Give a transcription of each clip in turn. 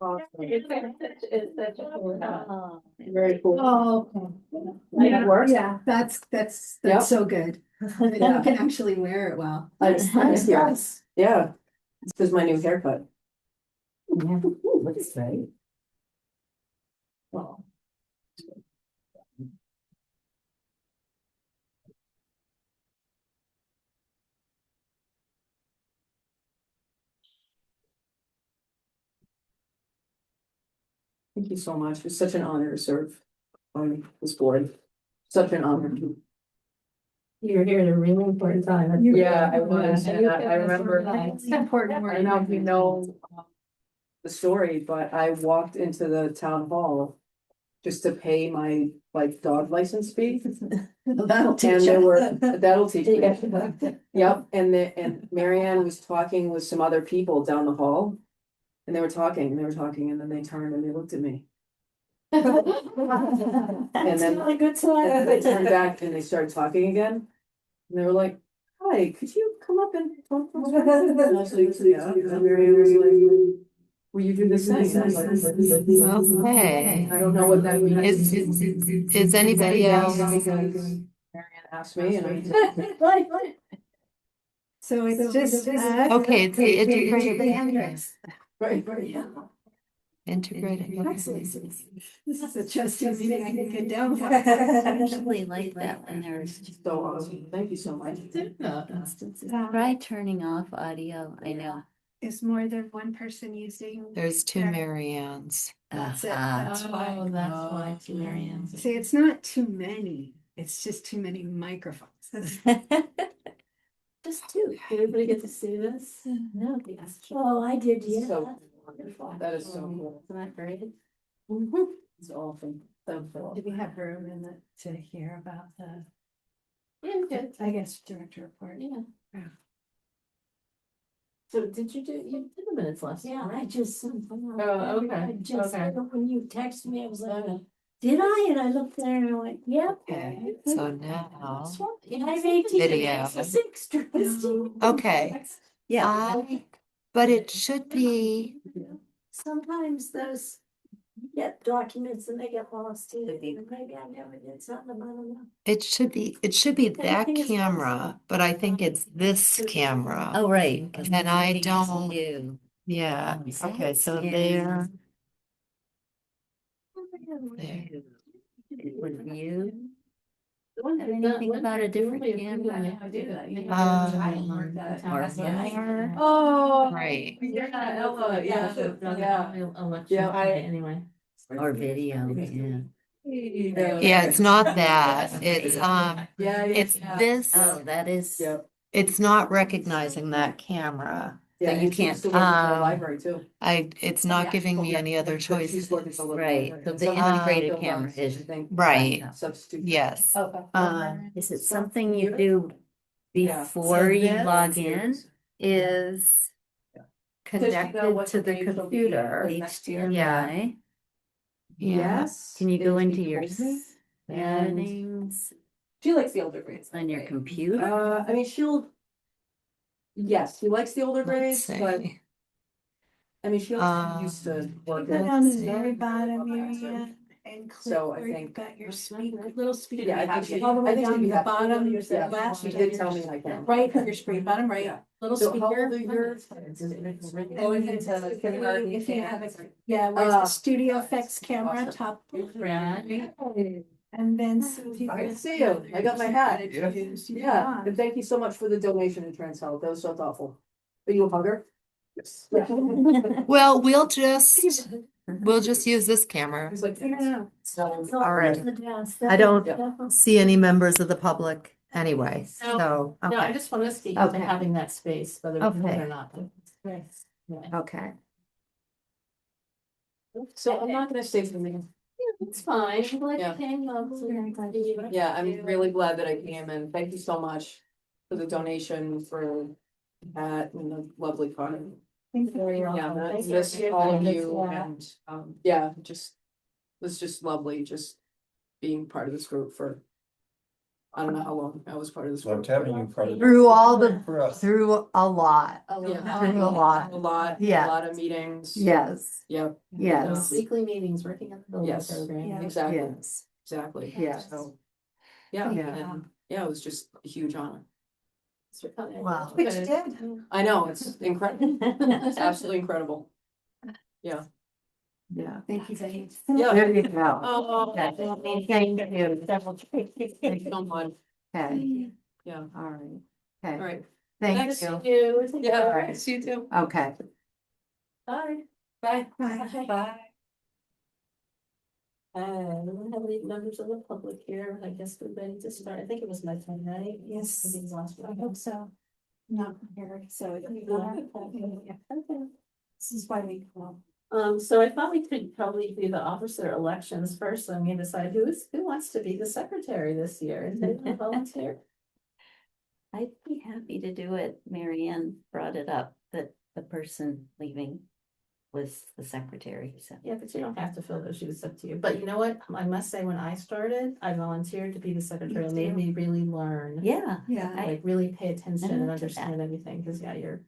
It's such a cool house. Oh, Very cool. Oh, okay. It works. Yeah, that's Yep. so good. You Yeah. can actually wear it well. Thank you. Yeah, this is my new haircut. yeah, looks great. Well, thank you so much. It's such an honor to serve on this board. Such an honor. You're here at a really important time. Yeah, I was. And I remember. It's important. I don't know if you know the story, but I walked into the town hall just to pay my like dog license fee. That'll And teach there you. were, that'll teach me. Yep, and Marianne was talking with some other people down the hall. And they were talking, and then they turned and they looked at me. That's then- not a good And they sign. turned back and they started talking again. And they were like, hi, could you come up and talk to us? And I was like, yeah. And Marianne was like, will you do this thing? And I was like, Okay. I don't know what that means. Is anybody else? Marianne asked me and I. So it's just. Okay, it's the integrated campus. Right, yeah. Integrated. This is a Trustees meeting I can get down for. I actually like that when there's So awesome. Thank you so much. instances. Try turning off audio, I know. Is more than one person using? There's two Mariannes. That's it. That's Oh, that's why it's Marianne. See, it's not too many. It's just too many microphones. Just two. Did everybody get to see this? No, yes. Oh, I did, yeah. So wonderful. That is so cool. Isn't that great? It's awesome. So cool. Do we have room in the, to hear about the, Yeah, good. I guess, director report? Yeah. Yeah. So did you did the minutes last Yeah, time? I just. Oh, okay, I just, okay. when you texted me, I was like, did I? And I looked there and I went, yep. Okay, so now, I made Video. six trustees. okay. Yeah, But it should be, sometimes those get documents and they get lost too. Maybe I never did something about them. it should be that Everything is camera, but I think it's this camera. Oh, right. And I don't, You. yeah, okay, so there. There. Would you? Have anything about a different camera? Or Oh. Right. You're not Ella, Election Yeah, anyway. Or video, yeah. Yeah, it's not that. It's it's this. Oh, that is. Yeah. It's not recognizing that camera. Yeah, you and can't- she's still working for the library too. It's not giving me any other She's choices. working for the Right, library. so And the sometimes integrated they'll camera want, is- I think, Right. substitute. Yes. Okay. Is it something you do Yeah. before you this- log in? Is connected to the computer. HDMI. Yes. Can you go Then into she your calls me. settings She likes the older grades. on your computer? I mean, yes, she likes the older grades, Let's but see. I mean, she'll used to work. Go in- down to the very bottom area and click So I where you've think- got your speaker, little speaker. Yeah, I think she. All the way I think down she'd to be the happy. bottom, Yeah, left. she did tell me I can. Right of your screen, bottom right, Yeah. little So how speaker. old are yours? Going into kindergarten. If you have it, yeah, where's the studio effects camera, Awesome. top. Right. And then see if you. I can see you. I got my hat. Yeah. Yeah, and thank you so much for the donation to Trans Health. That was so thoughtful. Are you a hugger? Yes. Well, we'll just use this camera. He's like, Yeah. All right. I don't see any members of the public anyway, so, No, I okay, just want to speak to Okay. having that space, whether Okay. or not. Yeah. okay. So I'm not gonna stay for the meeting. It's fine. Yeah. Yeah, I'm really glad that I came and thank you so much for the donation for that and the lovely fun. Yeah, I miss all of you and, yeah, it was just lovely just being part of this group for I don't know how long I was part of this. So I'm group. telling you, part of Through all the, for us. through a lot. Yeah. Through a lot. A lot, Yeah. a lot of meetings. Yes, Yep, yes, Weekly meetings, working on the building Yes. program. Yeah. exactly, yes, exactly. yes. So, yeah, Yeah. and, yeah, it was just a huge honor. Wow. Which did. I know, it's incredible. It's absolutely incredible. Yeah. Thank you, Denise. Yeah. There you go. Oh, Okay. Thank you. thank you so much. Okay, Yeah, all right. all Okay, right. thank Nice you. to you. Yeah, All all right. right, see you too. Okay. Bye. Bye. Bye. We don't have any members of the public here. I guess we're ready to start. I think it was my turn, right? Yes. I think it was last I one. hope so. Not here, so. This is why we call. So I thought we could probably do the officer elections first, so I'm gonna decide who wants to be the secretary this year, and they want to volunteer. I'd be happy to do it. Marianne brought it up that the person leaving was the secretary, so. Yeah, but you don't have to fill those shoes, up to you. But you know what? I must say, when I started, I volunteered to be the secretary. It made me really learn. Yeah, Yeah. Like really pay attention and to that. understand everything, because yeah, you're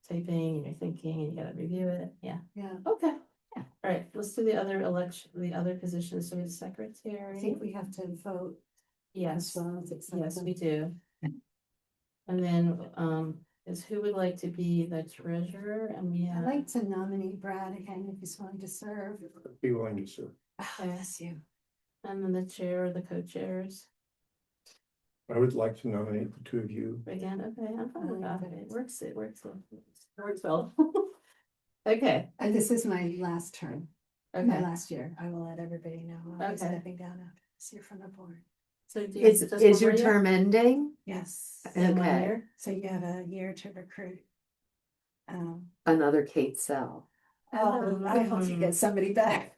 typing and you're thinking and you gotta review it. Yeah. Yeah. Okay. Yeah. All right, let's do the other election, the other positions. So it's I secretary. think we have to vote. Yes, as well as accept yes, them. we do. And then, is who would like to be the treasurer? And we I'd have. like to nominate Brad again if he's willing to serve. Be willing to serve. Bless you. And then the chair or the co-chairs. I would like to nominate the two of you. Again, okay, I'm fine with that. Okay. It works well. It works well. Okay, This is my last term, my okay. last year. I will let everybody know. I'll be Okay. stepping down after this year from the board. So do you have Is, just is one your more year? term ending? Yes. In 1 Okay. year? So you have a year to recruit. Another Kate Sell. I hope you get somebody back.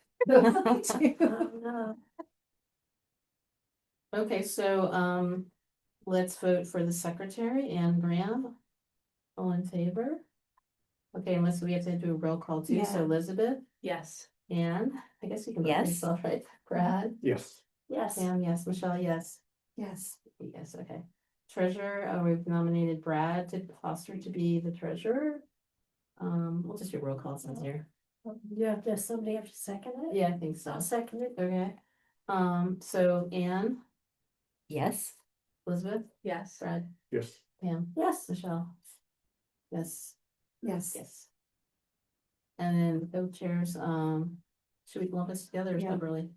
Okay, so, let's vote for the secretary, Anne Graham. All in favor? Okay, unless we have to do a roll call too, so Yeah. Elizabeth, Yes. Anne, I guess you can vote Yes. yourself, right? Brad, Yes. yes, Sam, yes, Michelle, yes. Yes. Yes, okay. Treasurer, we've nominated Brad to Foster to be the treasurer. We'll just do roll call since here. Yeah, does somebody have to second it? Yeah, I think so. I'll second it. Okay. So Anne, yes, Elizabeth, Yes. Brad, Yes. Pam, Yes. Michelle. Yes, Yes. yes. And then co-chairs, should we lump us together or Yeah. separately?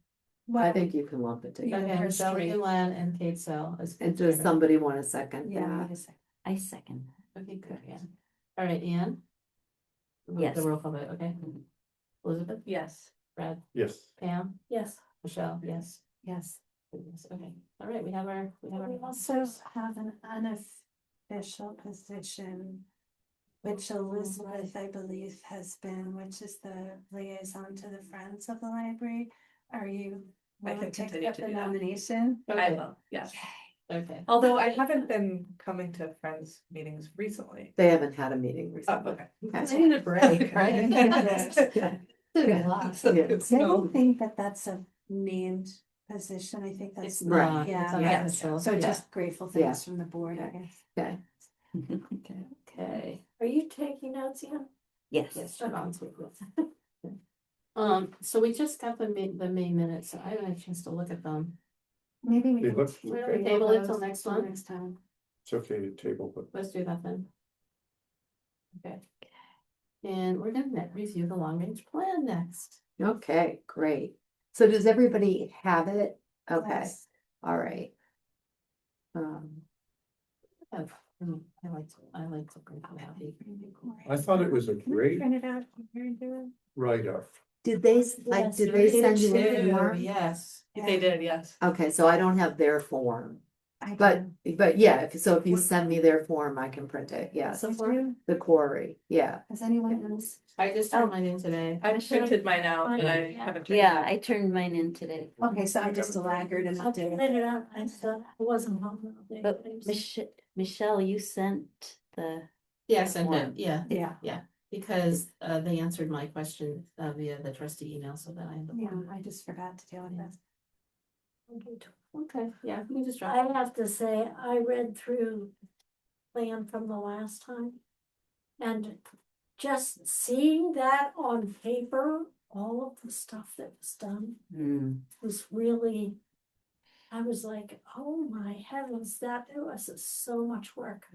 I think you can lump it Yeah, together. Okay, there's Michelle three. Gillen and Kate Sell as And does co-chair. somebody want a second? Yeah, that? wait a second. I second. Okay, good, yeah. All right, Anne? Yes. The roll call vote, okay. Elizabeth, Yes. Brad, Yes. Pam, Yes. Michelle, yes. Yes. Yes, okay, all right, we have our. We also have an unofficial position, which Elizabeth, I believe, has been, which is the liaison to the Friends of the Library. Are you I can willing to continue accept to the do that. nomination? I will, yes. Okay, Although I haven't been coming to friends meetings recently. They haven't had a meeting Oh, recently. okay. I need a break, right? Yeah. I don't think that that's a named position. I think that's. It's Right. not, Yeah. it's Yeah. unofficial. So Yeah. just grateful Yeah. things from the board, I Okay. guess. Okay. Okay. Are you taking notes yet? Yes. Yes, sure, I'll take this. So we just got the main minutes, so I haven't had a chance to look at them. Maybe we They can. look- We're gonna table it till those next till month. Next time. It's okay to table, but Let's do that then. Okay. And we're gonna review the long range plan next. Okay, great. So does everybody have it? Okay, Yes. all right. I like to bring them out. I thought it was a great Print it out. Here and do it. write-up. Did they, Yes, did they send you a Two, form? yes. They did, yes. Okay, so I don't have their form, I but, do. but yeah, so if you send me their form, I can print it, yes. So You far, do? The quarry, yeah. Has anyone else? I just turned mine in today. I printed mine out and I haven't. turned it Yeah, in. I turned mine in today. Okay, so I'm just a laggard and I'll do it out. I still, I wasn't home. But Michelle, you sent the, Yes, and Form. yeah, Yeah, because they answered my question via the trustee email, so that I have the yeah, form. I just forgot to deal with that. Okay, yeah, we can just drop. I have to say, I read through plan from the last time. And just seeing that on paper, all of the stuff that was done Hmm. was really. I was like, oh my heavens, that it was so much work.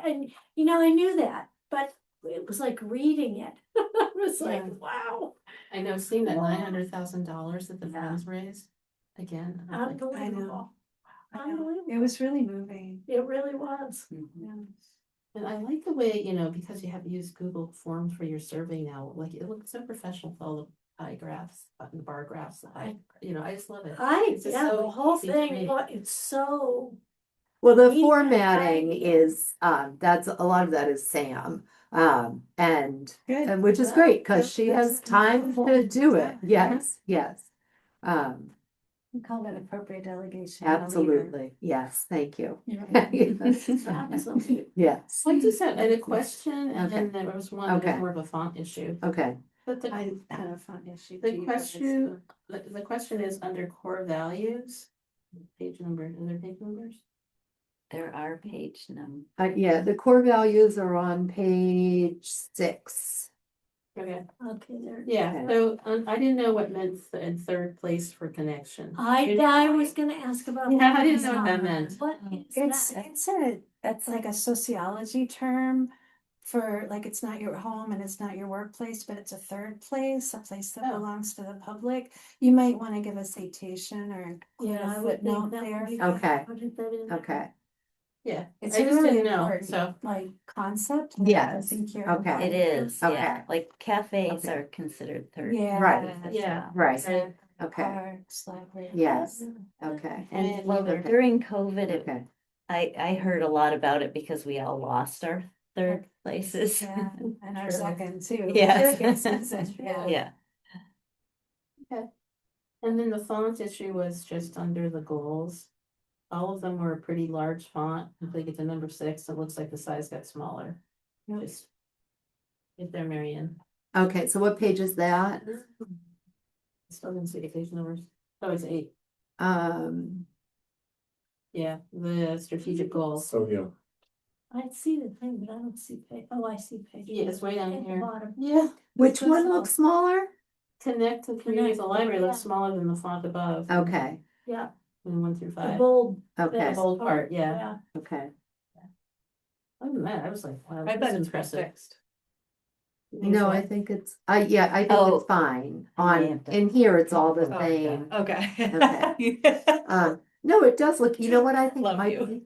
And, you know, I knew that, but it was like reading it. I was like, Yeah. wow, I know, seeing that $900,000 that the Friends raised, again. I was like, unbelievable. I know. Unbelievable. It was really moving. It really was. Mhm. Yeah. And I like the way, because you have to use Google Forms for your survey now, like it looks so professional with all the pie graphs, the bar graphs, I just love it. It's just Yeah, so the whole easy to thing, read. it's so, Well, the Neat, formatting yeah. is, that's, a lot of that is Sam. And Good. which is Yeah, great, because Yep, she that's has time to wonderful. do it. Yeah. Yes, yes. Um, We call that appropriate delegation. I'll leave her. absolutely. Yes, thank you. absolutely. Yes, I just had a question, and then there was one that was Okay. more of a font issue. okay. But the, I had a fun issue. the too, question, the question is under core values. Page number, are there page numbers? There are page numbers. Yeah, the core values are on page 6. Okay, Okay, there. yeah, Okay. so I didn't know what meant in third place for connection. I was gonna ask about. Yeah, I didn't know what that meant. What is It's, that? that's like a sociology term for, like, it's not your home and it's not your workplace, but it's a third place, a place that Oh. belongs to the public. You might want to give a citation or include Yeah, a I would footnote think that there. would be. Okay. Put that in there. Okay, Yeah, It's I a just really didn't know, important, so. like, concept. that I Yes, think you're okay. It is, yeah, Okay. like cafes Okay. are considered third. Yeah. Right. Yeah. right, Right. okay, Parks, library. yes, okay, And Well, well, during COVID, okay. I heard a lot about it because we all lost our third places. Yeah, and our True. second too. Yes. Yeah. Yeah, And then the font issue was just under the goals. All of them were a pretty large font. If they get to number 6, it looks like the size got smaller. Just get there, Marianne. Okay, so what page is that? Still didn't see the page numbers. Oh, it's 8. Um, Yeah, the strategic goals. Oh, yeah. I see the thing, but I don't see page. Oh, I see page. Yeah, it's way down At the here. bottom. Yeah. which That's one all. looks smaller? Connect to community of the library looks Yeah. smaller than the font above. Okay, Yeah, In 1 through the 5. bold. okay, The bold part, yeah. okay. Other than that, I was like, wow, I this bet is it's impressive. fixed. You think No, so? I think it's, yeah, I think Oh, it's fine. I may On, have to- in here, it's all the Oh, same. okay. No, it does look, you know what, I think it Love might you. be.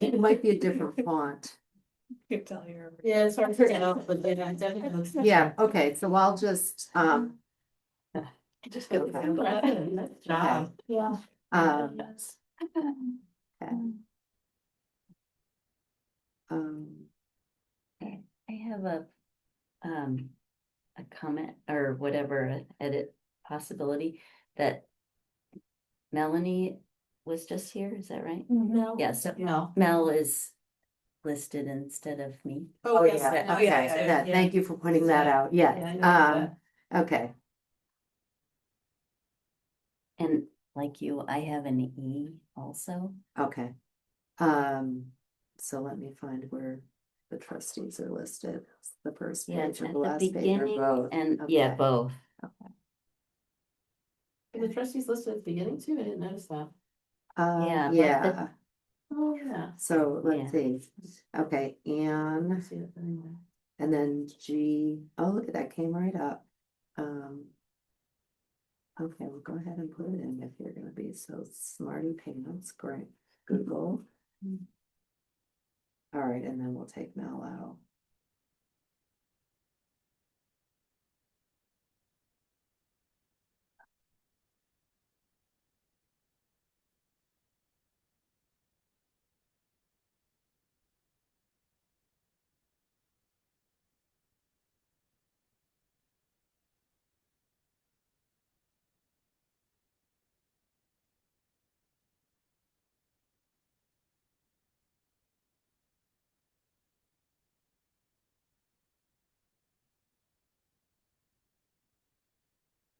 It might be a different font. You can tell you're. Yeah, it's hard to tell, but yeah, it definitely looks. Yeah, okay, so I'll just, Just get the handle it. Nice job. Yeah. Yes. Yes. okay. Um, I have a comment or whatever, edit possibility that Melanie was just here, is that right? No. Yeah, so No. Mel is listed instead of me. oh, yes, yeah, yeah, okay, yeah, that, yeah. thank you for pointing that out, yes, Yeah, I noticed okay, And like you, I have an E also. okay. So let me find where the trustees are listed, the first Yeah, page or at the the last page or beginning both? and, yeah, Okay. both. The trustees listed at the beginning too, I didn't notice that. Yeah, but Yeah, Oh, yeah. so Yeah. let's see, okay, I and, see it anyway. and then G, oh, look at that, came right up. Okay, we'll go ahead and put it in if you're gonna be so smarty pants, great, Google. All right, and then we'll take Mel out.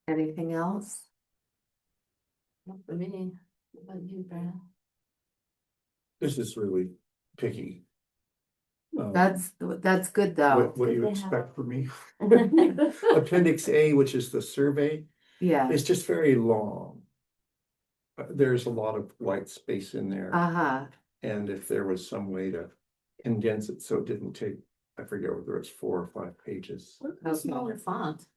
Anything else? Not for me. What about you, Brad? This is really picky. That's good though. What you They have- expect from me. Appendix A, which is the survey, Yeah, is just very long. There's a lot of white space in there, uh-huh, and if there was some way to condense it so it didn't take, I forget whether it's 4 or 5 pages. What about Okay. smaller font?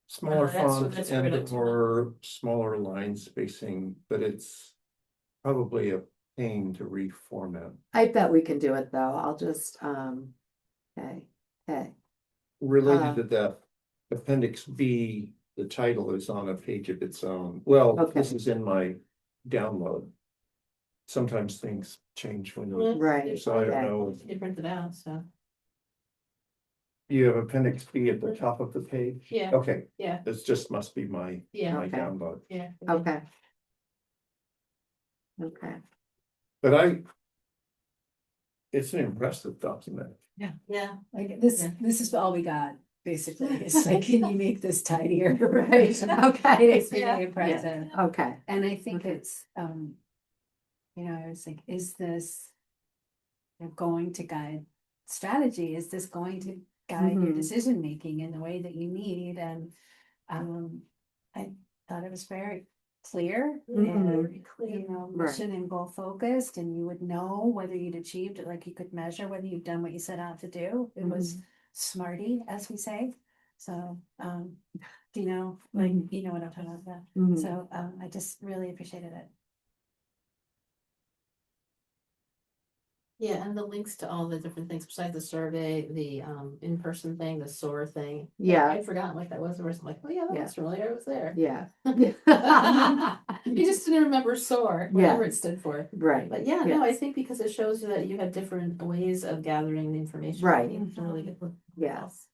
Smaller that's what- font that's right up and to more smaller line spacing, but it's probably a pain to reformat. I bet we can do it though, I'll just, okay, okay, Related to that, appendix B, the title is on a page of its own. Well, this Okay. is in my download. Sometimes things change when you, right, so I don't okay. know. You printed out, so, You have appendix B at the top of the page? Yeah. Okay, yeah, this just must be my yeah, Okay. download. yeah. Okay. Okay, But it's an impressive document. Yeah, Like this, Yeah. this is all we got, basically. It's like, can you make this tidier? right, It okay, is really impressive. okay, And I think Okay. it's, I was like, is this going to guide strategy? Is this going to guide your Mhm. decision making in the way that you need? And I thought it was very clear Mhm. and, Clear. Right. mission and goal focused, and you would know whether you'd achieved it, like you could measure whether you've done what you set out to do. It was smarty, as we say. So, do you know, like, Mhm. you know what I'm talking about? Mhm. So, I just really appreciated it. yeah, and the links to all the different things besides the survey, the in-person thing, the SOAR thing. Yeah. I'd forgotten what that was, the rest I'm like, oh yeah, that Yeah. looks familiar, I was there. yeah. You just didn't remember SOAR, whatever it stood for. Right, But yeah, no, I yes. think because it shows you that you have different ways of gathering the information. Right. It's a really good look. Yes,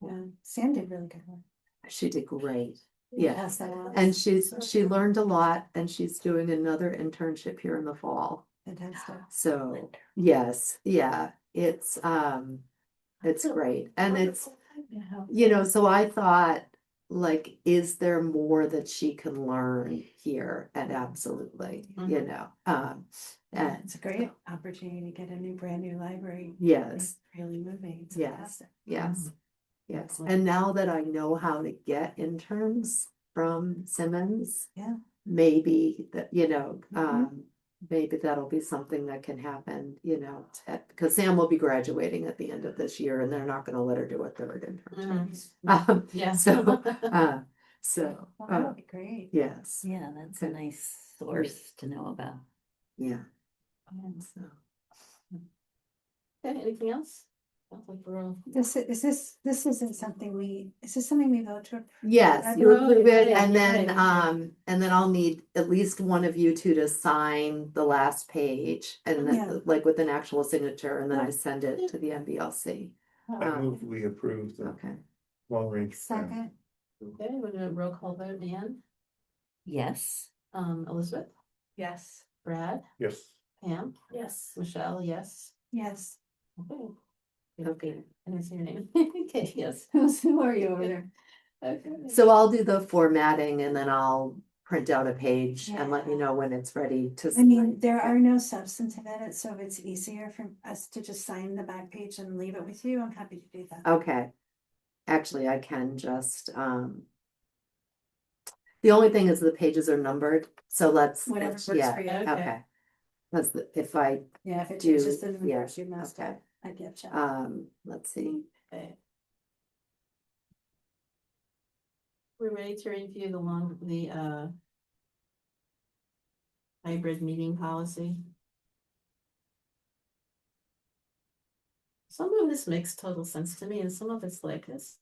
Yeah, Sam did really good work. she did great, Yeah, yeah, pass that on. and she learned a lot, and she's doing another internship here in the fall. Fantastic. So, yes, yeah, it's great, and it's, so I thought, like, is there more that she can learn here? And absolutely, and It's a great opportunity to get a brand new library. yes, It's really moving. It's yes, fantastic. yes, yes, and now that I know how to get interns from Simmons. Yeah. Maybe that, maybe that'll be something that can happen, because Sam will be graduating at the end of this year, and they're not gonna let her do a third internship. Yeah. So, Well, that would be great. yes, Yeah, that's a Okay. nice source to know about. yeah. So, Okay, anything else? Sounds like we're all. This isn't something is this something we vote to? yes, you Oh, approve it, yeah, and you're then, right. and then I'll need at least one of you two to sign the last page, and Yeah. then, like, with an actual signature, and then I send it to the MBLC. I move we approve the Okay, long range plan. Second, Okay, we're gonna roll call vote, Ann, Yes. Elizabeth, yes. Brad, Yes. Pam, Yes. Michelle, yes. Yes. Okay. Okay. I didn't see your name. Okay, yes. Who are you over there? Okay. so I'll do the formatting, and then I'll print out a page and let you Yeah. know when it's ready to. I mean, sign. there are no substantive edits, so if it's easier for us to just sign the back page and leave it with you, I'm happy to do that. Okay, actually, I can just, the only thing is the pages are numbered, so Whatever works yeah, for you. okay. If I Yeah, if it do, changes the yeah, numbers, you messed okay. up. I get you. Let's see, Okay. We're ready to review the hybrid meeting policy. Some of this makes total sense to me, and some of it's like this.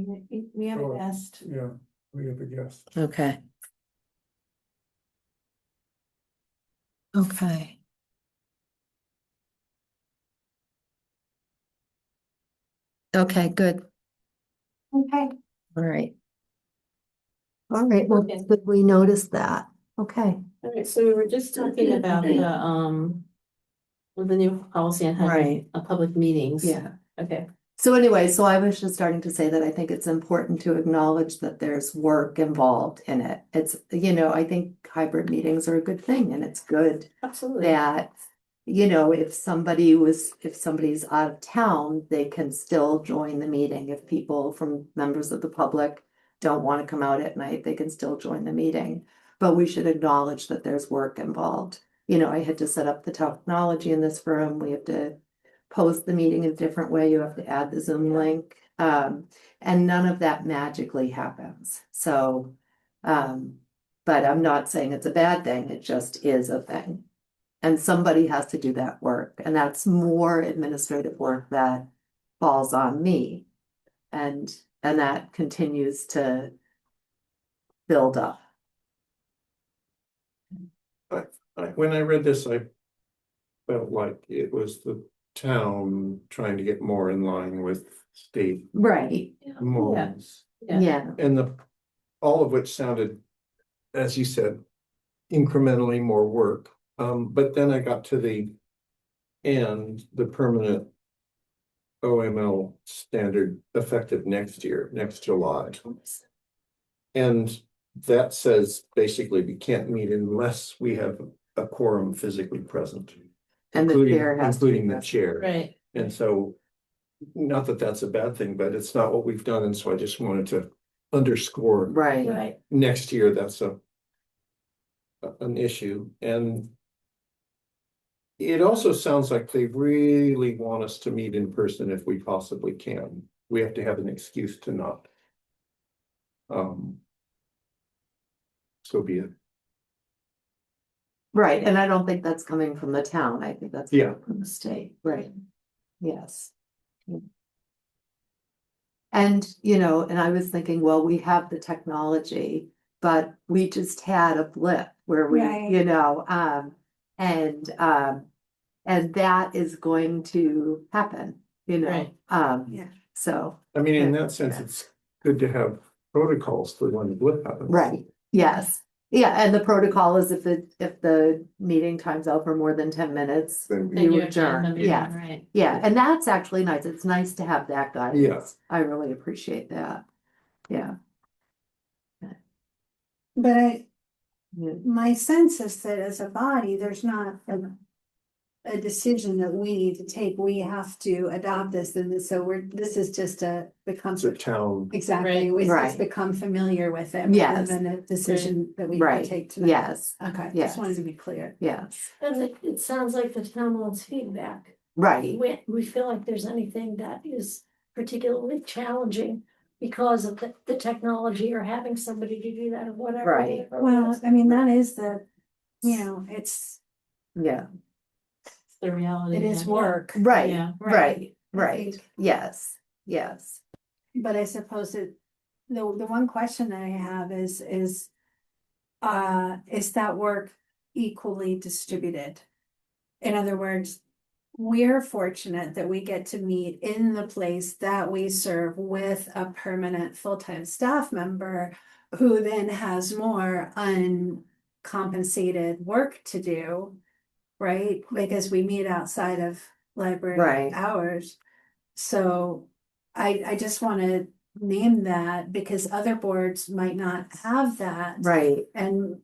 We have a guest. Yeah, we have a guest. Okay. Okay. Okay, good. Okay. All right. All right, well, Okay. but we noticed that. Okay. All right, so we were just talking about with the new policy on having Right. public meetings. Yeah. Okay, So anyway, so I was just starting to say that I think it's important to acknowledge that there's work involved in it. It's, I think hybrid meetings are a good thing, and it's good absolutely. that, if somebody's out of town, they can still join the meeting. If people from members of the public don't want to come out at night, they can still join the meeting. But we should acknowledge that there's work involved. I had to set up the technology in this room. We have to post the meeting in a different way. You have to add the Zoom link. And none of that magically happens. So, but I'm not saying it's a bad thing. It just is a thing. And somebody has to do that work. And that's more administrative work that falls on me. And that continues to build up. When I read this, I felt like it was the town trying to get more in line with state Right. norms. Yeah. And all of which sounded, as you said, incrementally more work. But then I got to the end, the permanent OML standard effective next year, next July. And that says basically we can't meet unless we have a quorum physically present. And the including chair has to be including the present. chair. Right, And so, not that that's a bad thing, but it's not what we've done, and so I just wanted to underscore Right. Right, next year, that's an issue, and it also sounds like they really want us to meet in person if we possibly can. We have to have an excuse to not. So be it. Right. And I don't think that's coming from the town. I think that's Yeah. coming from the state. Right. Yes. And, and I was thinking, well, we have the technology, but we just had a blip where we, Right. and that is going to happen, Right. Yeah. So, I mean, in Yeah. that sense, it's good to have protocols for when the blip happens. right, yes. Yeah, and the protocol is if the meeting time's out for more than 10 minutes, Then then you you have to end adjourn, the meeting, yeah. right. Yeah, and that's actually nice. It's nice to have that guidance. Yeah. I really appreciate that. Yeah. But Yeah. my sense is that as a body, there's not a decision that we need to take. We have to adopt this, and so this is just becomes It's a town. exactly, Right. it's Right. become familiar with it. Rather Yes. than a decision that we Right, can take tonight. yes, Okay, Yes. just wanted to be clear. yes, and it sounds like the town wants feedback. right, We feel like there's anything that is particularly challenging because of the technology or having somebody to do that or whatever. Right. whatever it Well, is. I mean, that is it's, yeah, It's the reality. it is yeah. work. right, Yeah. right, I right, think. yes, yes. But I suppose the one question that I have is that work equally distributed? In other words, we're fortunate that we get to meet in the place that we serve with a permanent full-time staff member who then has more uncompensated work to do, right? Because we meet outside of library Right. hours. So I just want to name that because other boards might not have that. Right, And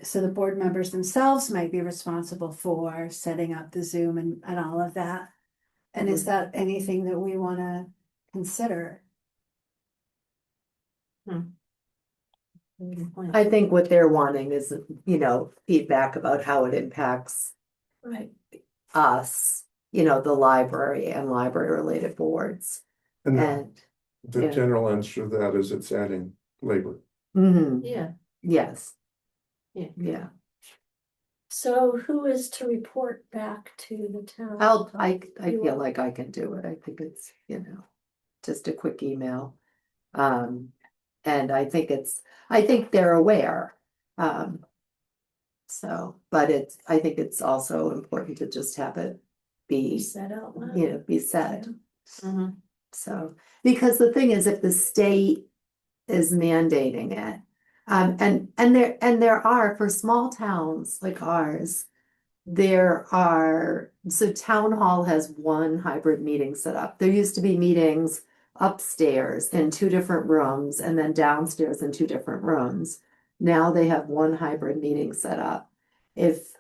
so the board members themselves might be responsible for setting up the Zoom and all of that. And is that anything that we want to consider? Good point. I think what they're wanting is, feedback about how it impacts Right, us, the library and library related boards. And And, the yeah. general answer to that is it's adding labor. mhm, Yeah, yes, yeah. yeah. so who is to report back to the town? I You feel will. like I can do it. I think it's, just a quick email. And I think they're aware. So, but I think it's also important to just have it You be, said out loud. be said. Mhm. So, because the thing is, if the state is mandating it, and there are, for small towns like ours, so town hall has one hybrid meeting set up. There used to be meetings upstairs in two different rooms and then downstairs in two different rooms. Now they have one hybrid meeting set up. If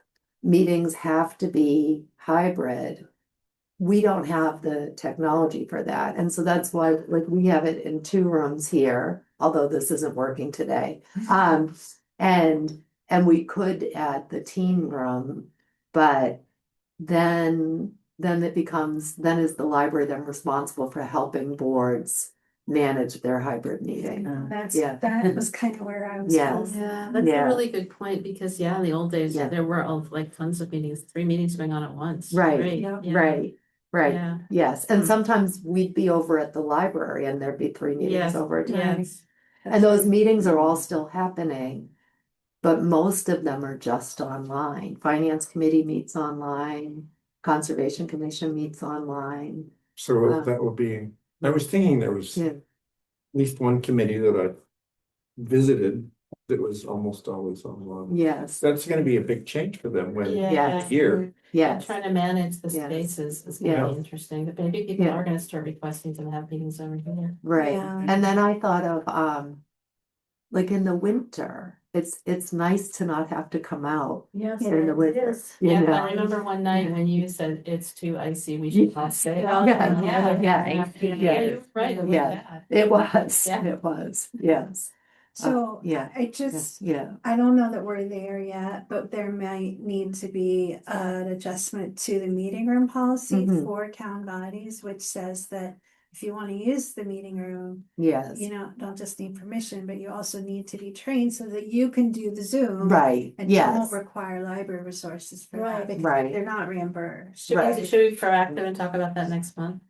meetings have to be hybrid, we don't have the technology for that. And so that's why, like, we have it in two rooms here, although this isn't working today. And we could add the teen room, but then then is the library then responsible for helping boards manage their hybrid meeting? That was kind of where I was Yes. going. Yeah, that's a Yeah. really good point, because in the old days, Yeah. there were like tons of meetings, 3 meetings going on at once. Right, Yeah. Right, Yeah. yes, and Hmm. sometimes we'd be over at the library and there'd be 3 meetings Yes, over a time. yes. And those meetings are all still happening, but most of them are just online. Finance committee meets online, Conservation Commission meets online. So that would be, I was thinking there was Yeah. at least one committee that I visited that was almost always online. Yes, That's gonna be a big change for them when Yeah. here. And yes, trying to manage the Yes. spaces is Yeah. gonna be interesting, but maybe people Yeah. are gonna start requesting to have meetings over here. right. Yeah. And then I thought of, like in the winter, it's nice to not have to come out Yes, in the it winter. is. You Yeah, know? I remember one night when you said it's too icy, we should not stay out. Yeah, Yeah, yeah. you're right, it was Yeah. bad. It was, Yeah. it was, yes. So Yeah. I just, Yeah, I don't know that we're there yet, but there might need to be an adjustment to the meeting room policy Mhm. for town bodies, which says that if you want to use the meeting room, yes, you don't just need permission, but you also need to be trained so that you can do the Zoom. right, And yes, don't require library resources for that, Right. because Right. they're not reimbursed. Right. Should we be proactive and talk about that next month?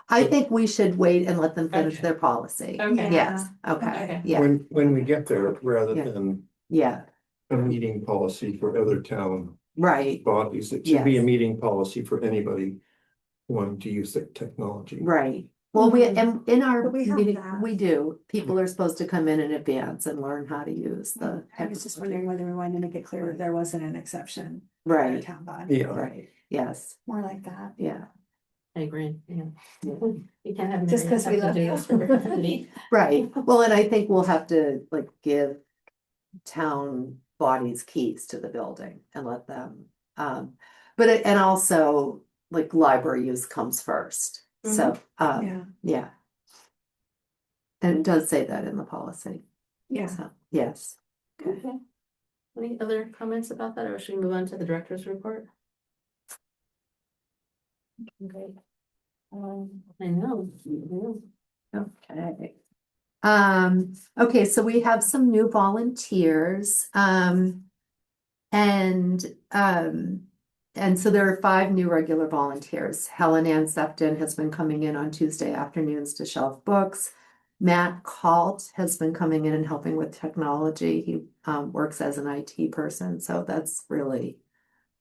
I think we should wait and let them finish Okay. their policy. Okay. Yes, okay, Okay. yeah, When we get there, rather Yeah. than yeah, a meeting policy for other town right, bodies, it should be a Yes. meeting policy for anybody wanting to use the technology. right. Well, and in our But we have meeting, that. we do, people are supposed to come in advance and learn how to use the. I was just wondering whether we wanted to make it clear that there wasn't an exception for a Right, town body. Yeah. right, yes, More like that. yeah, I agree, yeah. Yeah. You can't have. Just 'cause we Marianne have to do love this for everybody. right. Well, and I think we'll have to like give town bodies keys to the building and let them, and also like library use comes first. So, Yeah. yeah. And it does say that in the policy. Yeah. So, yes. Okay. Any other comments about that, or should we move on to the director's report? Great. I know. Okay. Okay, so we have some new volunteers. And so there are 5 new regular volunteers. Helen Ann Sefton has been coming in on Tuesday afternoons to shelf books. Matt Kalt has been coming in and helping with technology. He works as an IT person, so that's really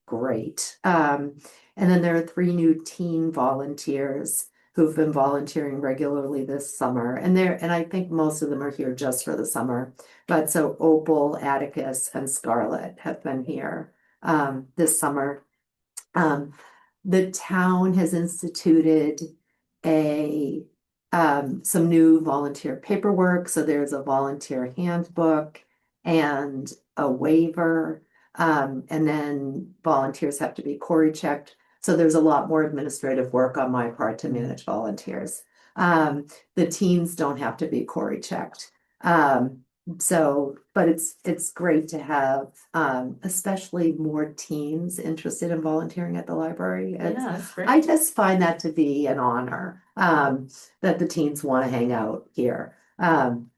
great. And then there are 3 new teen volunteers who've been volunteering regularly this summer. And I think most of them are here just for the summer. But so Opal, Atticus, and Scarlett have been here this summer. The town has instituted some new volunteer paperwork. So there's a volunteer handbook and a waiver. And then volunteers have to be Cory checked. So there's a lot more administrative work on my part to manage volunteers. The teens don't have to be Cory checked. But it's great to have especially more teens interested in volunteering at the library. Yeah, that's great. I just find that to be an honor that the teens want to hang out here. And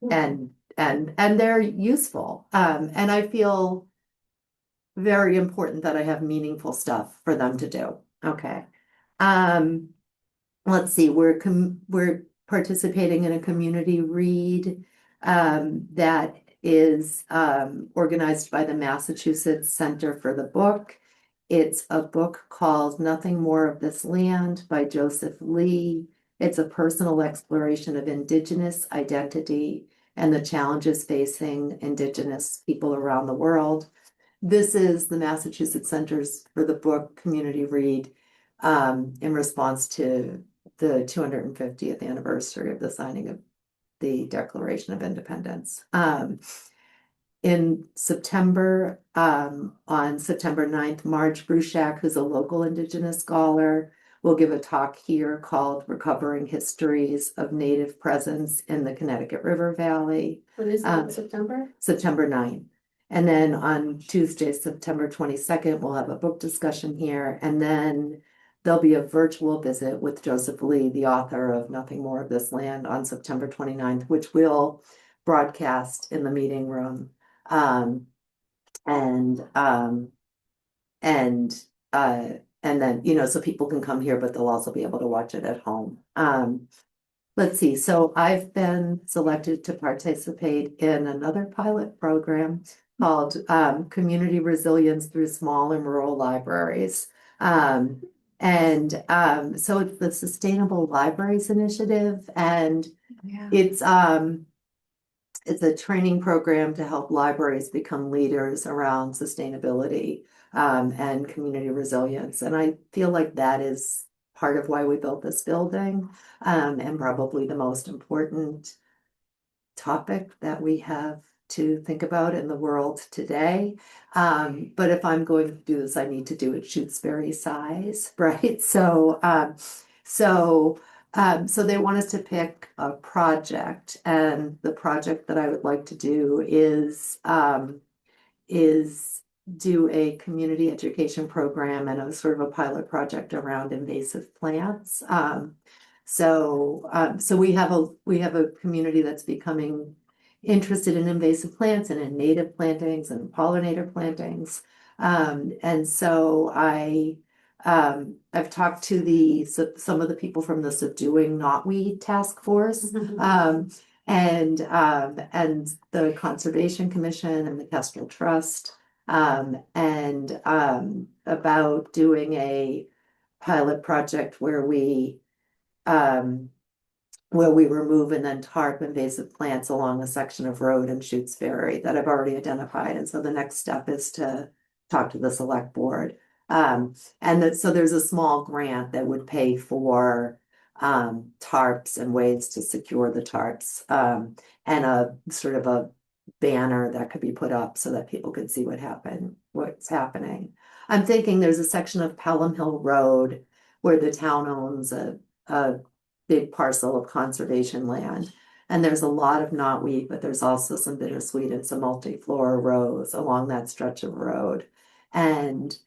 they're useful. And I feel very important that I have meaningful stuff for them to do. Okay. Let's see, we're participating in a community read that is organized by the Massachusetts Center for the Book. It's a book called Nothing More of This Land by Joseph Lee. It's a personal exploration of Indigenous identity and the challenges facing Indigenous people around the world. This is the Massachusetts Centers for the Book Community Read in response to the 250th anniversary of the signing of the Declaration of Independence. In September, on September 9th, Marge Bruchak, who's a local Indigenous scholar, will give a talk here called Recovering Histories of Native Presence in the Connecticut River Valley. When is that, September? September 9th. And then on Tuesday, September 22nd, we'll have a book discussion here. And then there'll be a virtual visit with Joseph Lee, the author of Nothing More of This Land, on September 29th, which will broadcast in the meeting room. And then, you know, so people can come here, but they'll also be able to watch it at home. Let's see, so I've been selected to participate in another pilot program called Community Resilience through Small and Rural Libraries. So it's the Sustainable Libraries Initiative, and Yeah. it's a training program to help libraries become leaders around sustainability and community resilience. And I feel like that is part of why we built this building, and probably the most important topic that we have to think about in the world today. But if I'm going to do this, I need to do it Shutesbury size, right? So they want us to pick a project, and the project that I would like to do is do a community education program and a sort of a pilot project around invasive plants. So we have a community that's becoming interested in invasive plants and in native plantings and pollinator plantings. And so I've talked to some of the people from the Subduing Knotweed Task Force, and the Conservation Commission and the Kestrel Trust, about doing a pilot project where we remove and then tarp invasive plants along a section of road in Shutesbury that I've already identified. And so the next step is to talk to the select board. So there's a small grant that would pay for tarps and ways to secure the tarps, and a sort of a banner that could be put up so that people could see what's happening. I'm thinking there's a section of Pelham Hill Road where the town owns a big parcel of conservation land. And there's a lot of knotweed, but there's also some bittersweet and some multiflora rose along that stretch of road. And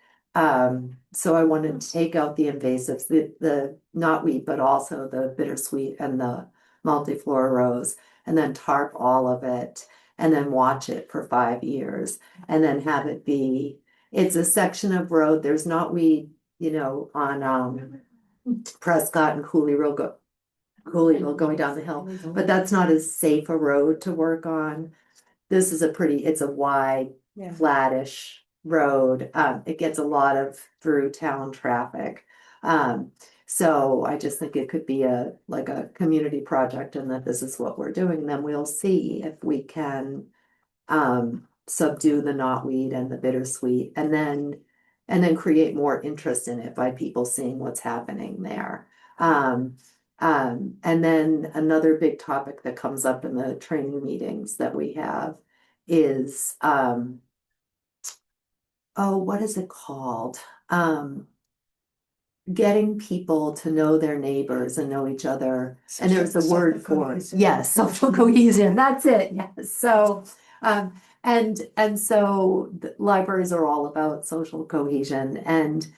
so I wanted to take out the invasives, the knotweed, but also the bittersweet and the multiflora rose, and then tarp all of it, and then watch it for 5 years, and then have it be, it's a section of road, there's knotweed, you know, on Prescott and Cooleyville going down the hill, but that's not as safe a road to work on. This is it's a wide, Yeah. flattish road. It gets a lot of through town traffic. So I just think it could be like a community project, and that this is what we're doing. Then we'll see if we can subdue the knotweed and the bittersweet, and then create more interest in it by people seeing what's happening there. And then another big topic that comes up in the training meetings that we have is what is it called? Getting people to know their neighbors and know each other. And there's a word for it. Yes, social cohesion. That's it. Yes. So so the libraries are all about social cohesion, and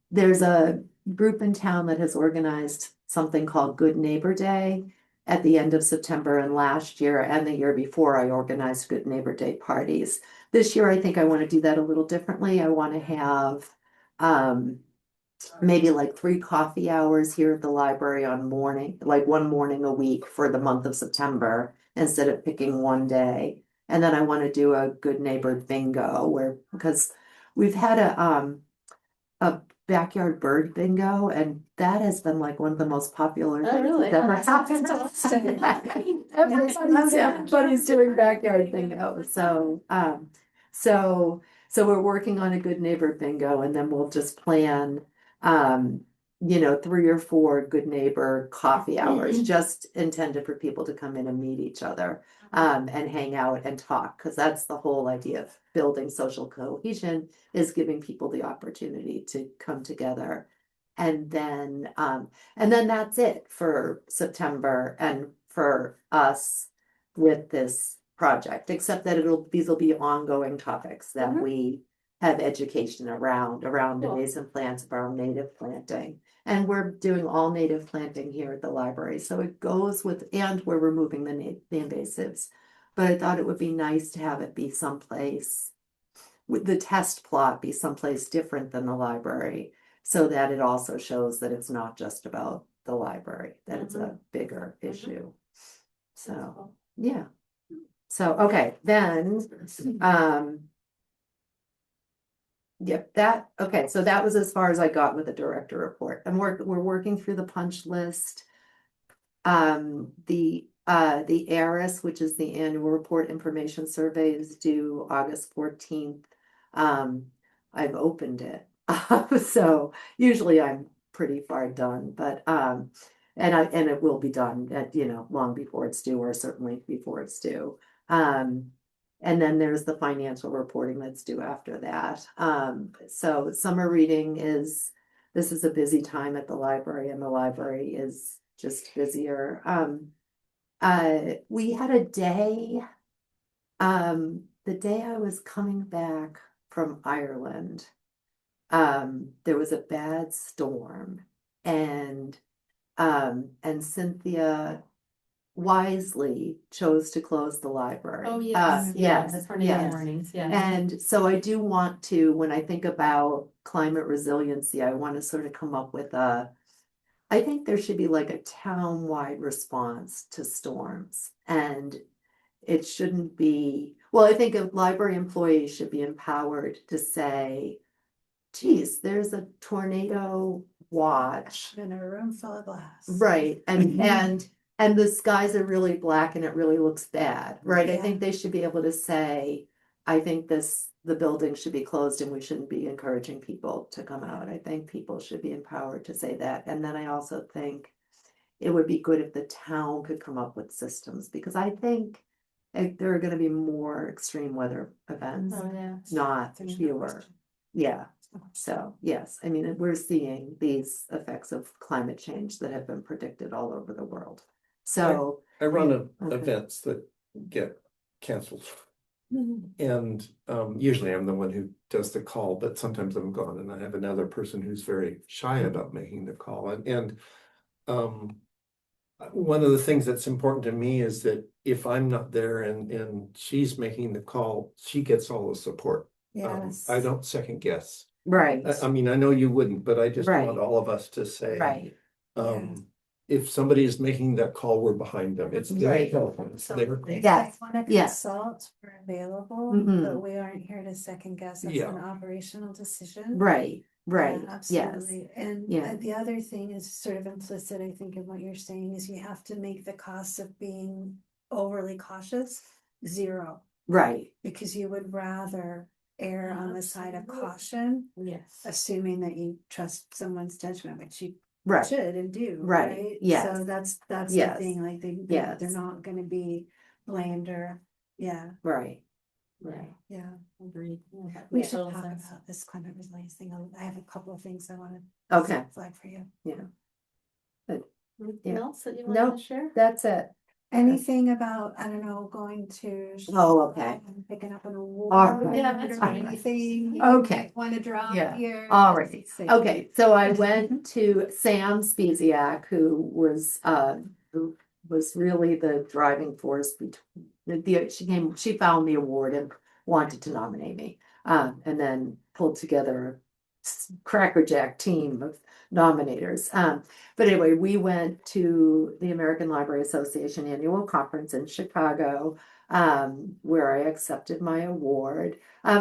there's a group in town that has organized something called Good Neighbor Day at the end of September, and last year and the year before I organized Good Neighbor Day parties. This year I think I want to do that a little differently. I want to have maybe like 3 coffee hours here at the library on morning, like one morning a week for the month of September, instead of picking one day. And then I want to do a good neighbor bingo where, because we've had a backyard bird bingo, and that has been like one of the most popular Oh, things really? that's ever Oh, that's happened. Everybody's doing backyard bingo. So we're working on a good neighbor bingo, and then we'll just plan, 3 or 4 good neighbor coffee hours, just intended for people to come in and meet each other, and hang out and talk, because that's the whole idea of building social cohesion, is giving people the opportunity to come together. And then that's it for September and for us with this project, except that these will be ongoing topics that we have education around Cool. invasive plants, around native planting. And we're doing all native planting here at the library. So it goes with, and we're removing the invasives. But I thought it would be nice to have it be someplace, with the test plot be someplace different than the library, so that it also shows that it's not just about the library, that it's a bigger issue. So, yeah. So, okay, then, yep, okay, so that was as far as I got with the director report. And we're working through the punch list. The ARIS, which is the annual report information survey, is due August 14th. I've opened it. So usually I'm pretty far done, but and it will be done at, long before it's due, or certainly before it's due. And then there's the financial reporting that's due after that. So summer reading this is a busy time at the library, and the library is just busier. We had a day, the day I was coming back from Ireland, there was a bad storm, and Cynthia wisely chose to close the library. Oh, yes. Yes, The tornado yes. warnings, yeah. And so I do want to, when I think about climate resiliency, I want to sort of come up with I think there should be like a town-wide response to storms, and it shouldn't be, well, I think library employees should be empowered to say, geez, there's a tornado watch. In a room full of glass. Right, and the skies are really black and it really looks bad, right? I think they should be able to say, I think the building should be closed and we shouldn't be encouraging people to come out. I think people should be empowered to say that. And then I also think it would be good if the town could come up with systems, because I think there are gonna be more extreme weather events, Oh, yeah. not There's no fewer. question. Yeah, so, yes, I mean, we're seeing these effects of climate change that have been predicted all over the world. So, I run Okay. events that get canceled. And usually I'm the one who does the call, but sometimes I'm gone and I have another person who's very shy about making the call. And one of the things that's important to me is that if I'm not there and she's making the call, she gets all the support. Yes. I don't second guess. right, I mean, I know you wouldn't, but I just Right. want all of us to say, right, if somebody is making that call, we're behind them. It's their Right. telephone, it's their call. If Yes, they wanna yes. consult, we're available, Mhm. but we aren't here to second guess. That's Yeah. an operational decision. right, Yeah, right, yes, absolutely. And Yeah. the other thing is sort of implicit, I think, in what you're saying is you have to make the cost of being overly cautious 0, right, because you would rather err on the side of caution, Yes. assuming that you trust someone's judgment, which you right, should and do, Right, right? yes. So that's the Yes. thing, like they're Yes. not gonna be blamed or, yeah, right. Right. yeah. Agreed. Yeah, We makes should total talk sense. about this climate resilience thing. I have a couple of things I wanna Okay, flag for you. Anything Yeah. else that you Nope. wanted to share? that's it. Anything about, I don't know, going to. Oh, okay. and picking up an award. All right. Yeah, that's or fine. Anything. you Okay. Wanna draw Yeah. here. All right. Say- Okay, so I went to Sam Speziak, who was really the driving force between she found the award and wanted to nominate me. And then pulled together crackerjack team of nominators. But anyway, we went to the American Library Association annual conference in Chicago, where I accepted my award.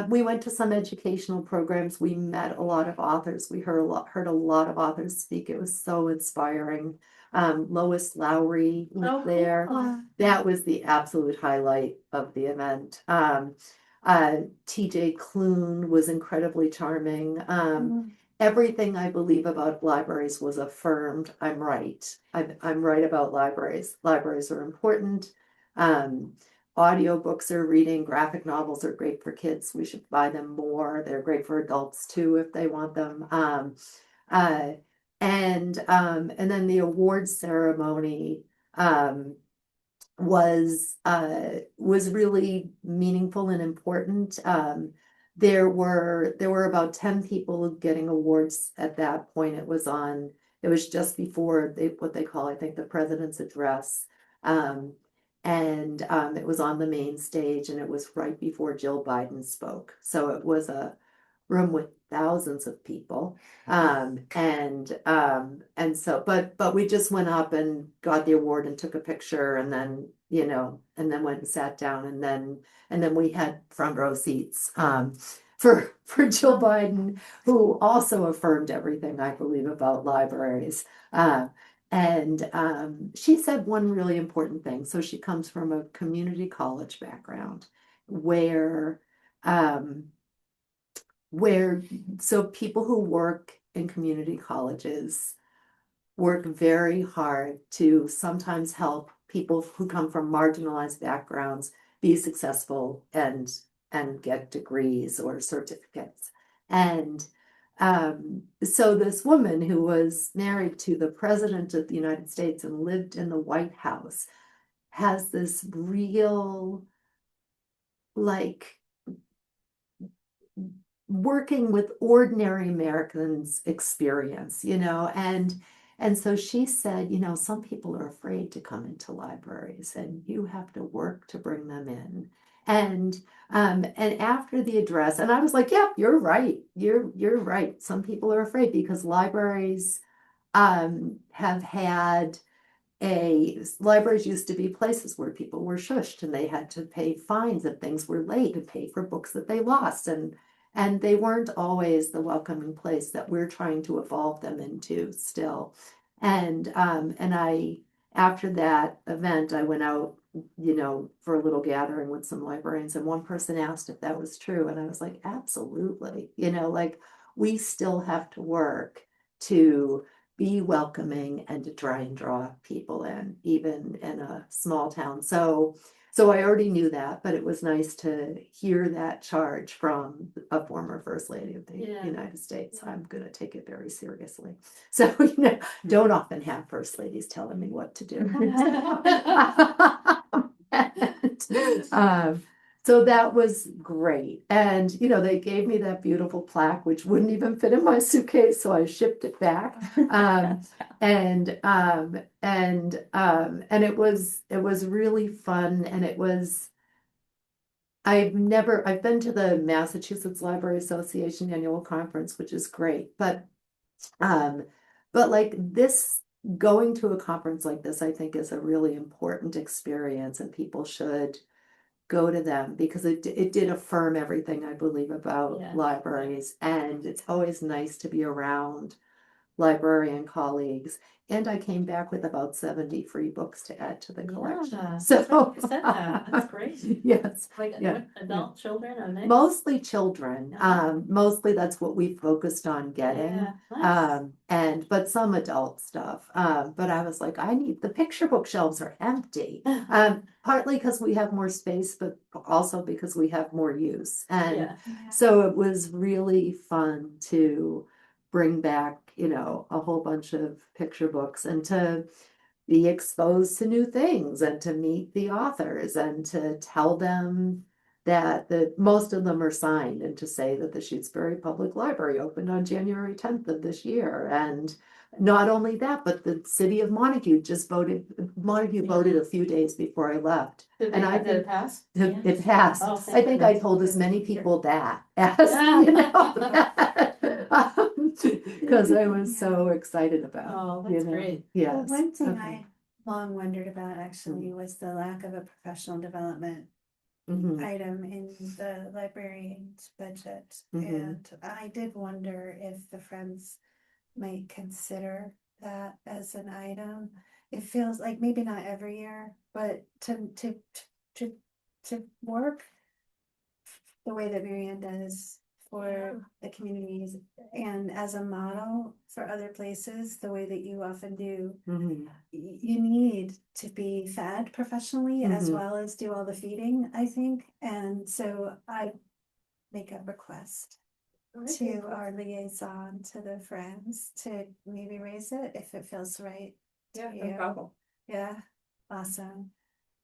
We went to some educational programs. We met a lot of authors. We heard a lot of authors speak. It was so inspiring. Lois Lowry was there. Wow. That was the absolute highlight of the event. TJ Klune was incredibly charming. Everything I believe about libraries was affirmed. I'm right. I'm right about libraries. Libraries are important. Audiobooks are reading, graphic novels are great for kids. We should buy them more. They're great for adults too if they want them. And then the awards ceremony was really meaningful and important. There were about 10 people getting awards at that point. It was just before what they call, I think, the president's address. It was on the main stage, and it was right before Jill Biden spoke. So it was a room with thousands of people. But we just went up and got the award and took a picture, and then, went and sat down, and then we had front row seats, for Jill Biden, who also affirmed everything I believe about libraries. She said one really important thing. So she comes from a community college background where so people who work in community colleges work very hard to sometimes help people who come from marginalized backgrounds be successful and get degrees or certificates. And so this woman who was married to the president of the United States and lived in the White House has this real, like, working with ordinary Americans experience, and so she said, some people are afraid to come into libraries, and you have to work to bring them in. And after the address, and I was like, yeah, you're right. You're right. Some people are afraid because libraries have had libraries used to be places where people were shushed, and they had to pay fines if things were late and pay for books that they lost, and they weren't always the welcoming place that we're trying to evolve them into still. And after that event, I went out, for a little gathering with some librarians, and one person asked if that was true, and I was like, absolutely. Like, we still have to work to be welcoming and to try and draw people in, even in a small town. So I already knew that, but it was nice to hear that charge from a former First Lady of the United States. I'm going to take it very seriously. So, don't often have First Ladies telling me what to do. So that was great. And, they gave me that beautiful plaque, which wouldn't even fit in my suitcase. So I shipped it back. And it was really fun. And I've been to the Massachusetts Library Association annual conference, which is great. But like this, going to a conference like this, I think is a really important experience, and people should go to them because it did affirm everything I believe about libraries. And it's always nice to be around librarian colleagues. And I came back with about 70 free books to add to the collection. Yeah, So I said that. That's great. Yes. Like Yeah. adult children or mixed? Mostly children. Mostly that's what we focused on getting. Yeah, nice. But some adult stuff. But I was like, I need the picture book shelves are empty. Partly because we have more space, but also because we have more use. And so it was really fun to bring back, a whole bunch of picture books and to be exposed to new things and to meet the authors and to tell them that most of them are signed, and to say that the Shutesbury Public Library opened on January 10th of this year. And not only that, but the city of Montague voted a few days before I left. Did And did it pass? It passed. Oh, I think I told as many people that as, Cause I was so excited about. Oh, you that's know. great. Yes. Well, one thing okay. I long wondered about actually was the lack of a professional development Mhm, item in the librarian's budget. Mhm. And I did wonder if the Friends might consider that as an item. It feels like maybe not every year, but to to work the way that Marianne does for the communities and as a model for other places, the way that you often do, mhm. you need to be fed professionally as Mhm. well as do all the feeding, I think. And so I make a request to our liaison to the Friends to maybe raise it if it feels right to Yeah, no you. problem. Yeah, awesome.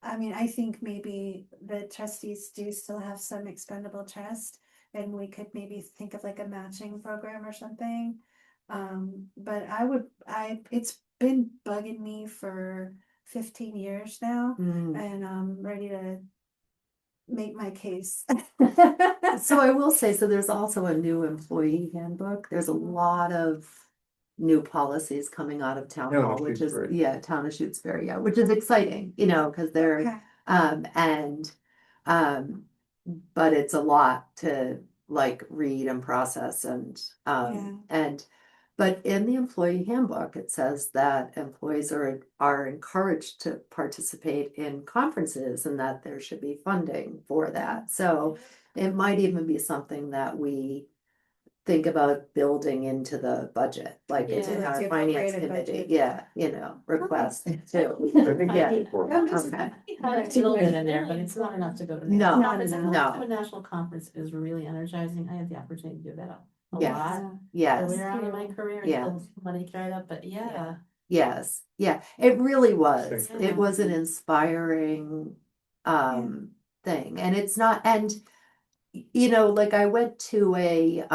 I mean, I think maybe the trustees do still have some expendable trust, and we could maybe think of like a matching program or something. But it's been bugging me for 15 years now, Mm. and I'm ready to make my case. So I will say, so there's also a new employee handbook. There's a lot of new policies coming out of town Town hall, of which is, Shutesbury. yeah, town of Shutesbury, yeah, which is exciting, because they're, Okay. and, um, but it's a lot to like read and process but in the employee handbook, it says that employees are encouraged to participate in conferences and that there should be funding for that. So it might even be something that we think about building into the budget, like Yeah. in Like our the finance appropriated committee, budget. request too. I think Yeah. that's important. Okay. Had a little bit in there, but it's not enough to go to. the No, national- Not no. To a national conference is really energizing. I had the opportunity to do that a Yes. lot Yes. earlier on in my career Yeah. until money dried up, but yeah. Yes, yeah, it really was. Thank you. It was an inspiring thing. And it's not, and like I went to a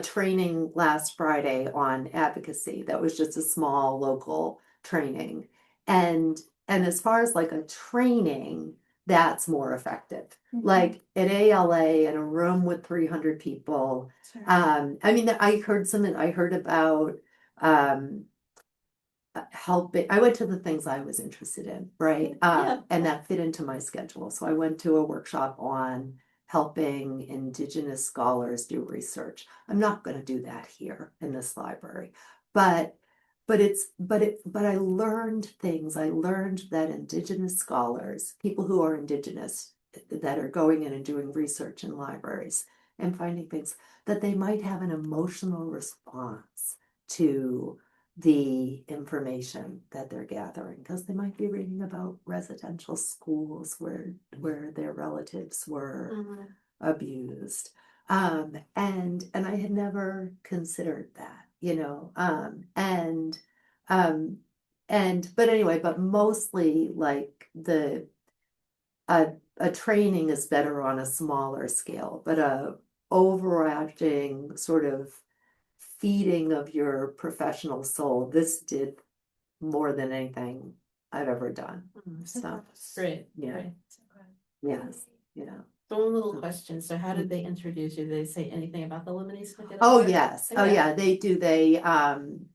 training last Friday on advocacy that was just a small local training. And as far as like a training, that's more effective. Like at ALA in a room with 300 people. Sure. I mean, I heard about helping. I went to the things I was interested in, right? Yeah. And that fit into my schedule. So I went to a workshop on helping Indigenous scholars do research. I'm not going to do that here in this library, but I learned things. I learned that Indigenous scholars, people who are Indigenous, that are going in and doing research in libraries and finding things, that they might have an emotional response to the information that they're gathering, because they might be reading about residential schools where their relatives were abused. And I had never considered that, but anyway, but mostly like a training is better on a smaller scale, but a overarching sort of feeding of your professional soul, this did more than anything I've ever done. So Great, yeah. great. Yes, yeah. So one little question, so how did they introduce you? Did they say anything about the Lebanese? Oh, yes. Oh, yeah, they do. They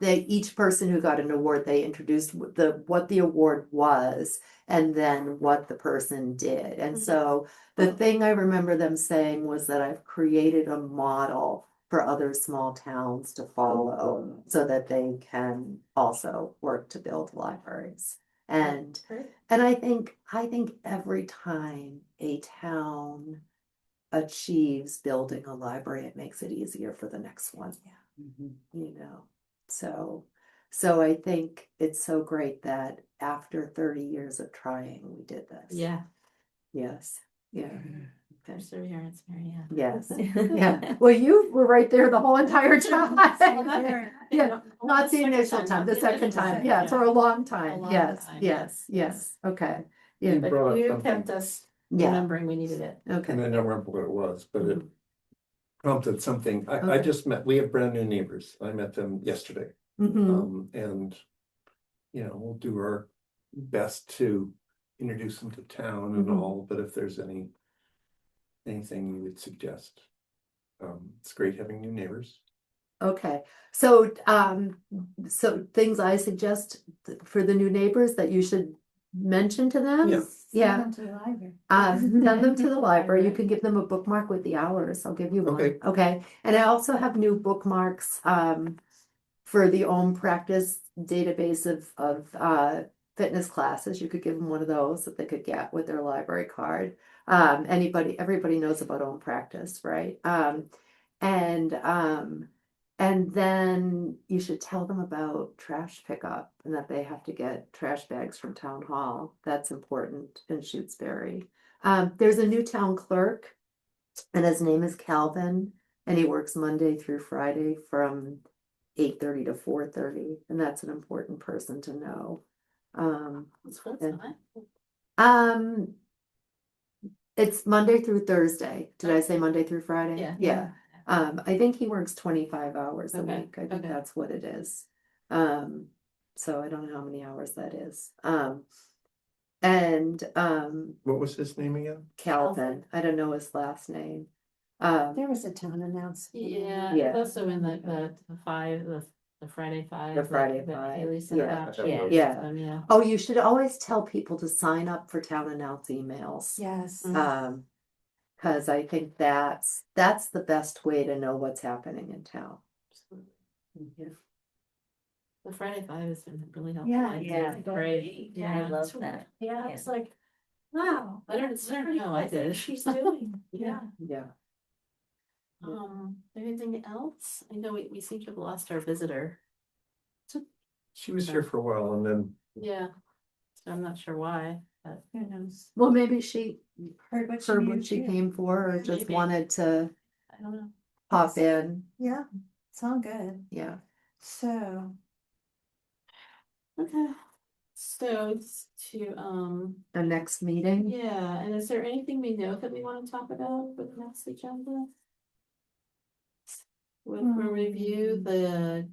each person who got an award, they introduced what the award was and then what the person did. And so the thing I remember them saying was that I've created a model for other small towns to follow so that they can also work to build libraries. And I think every time a town achieves building a library, it makes it easier for the next one. So I think it's so great that after 30 years of trying, we did this. Yeah, Yes. Yeah. perseverance, Marianne. Yes. Yeah. Well, you were right there the whole entire time. Yeah. Not the initial time, the second time. Yeah, for a long time. Yes. Yes. Okay. Yeah. You But brought up you something, kept us Yeah. remembering we needed it. Okay. and I don't remember what it was, but it prompted something. I Okay. just we have brand new neighbors. I met them yesterday. And we'll do our best to introduce them to town and all, but if there's anything you would suggest, it's great having new neighbors. Okay, so things I suggest for the new neighbors that you should mention to them. Yeah. Yeah. Send them to the library. Send them to the library. You can give them a bookmark with the hours. I'll give you one. Okay. Okay, and I also have new bookmarks, for the OM practice database of fitness classes. You could give them one of those that they could get with their library card. Everybody knows about OM practice, right? And then you should tell them about trash pickup and that they have to get trash bags from town hall. That's important in Shutesbury. There's a new town clerk, and his name is Calvin, and he works Monday through Friday from 8:30 to 4:30, and that's an important person to know. It's full and- time. Um, it's Monday through Thursday. Did I say Monday through Friday? Yeah. Yeah. I think he works 25 hours a Okay, week. I think okay. that's what it is. So I don't know how many hours that is. And What was his name again? Calvin, I don't know his last name. There was a town announcement. Yeah, Yeah. it's also in the five, the Friday five. The that- Friday that five, Haley sent yeah, out. yeah, yeah. Yeah. Oh, you should always tell people to sign up for town announce emails. Yes. Cause I think that's the best way to know what's happening in town. Yeah. The Friday five has been really helpful. Yeah, I think yeah. it's great. I Yeah. love that. Yeah, it's like, wow. I don't- that's I don't pretty know, I cool thing did. She's doing, yeah. Yeah. Anything else? I know we seem to have lost our visitor. She was here for a while and then Yeah. So I'm not sure why, but Who knows? Well, maybe she Heard what she heard needed what she to. came for or just Maybe. wanted to I don't know. pop in. Yeah, it's all good. Yeah. So, Okay. So it's to, The next meeting. yeah, and is there anything we know that we want to talk about for the next agenda? We'll review the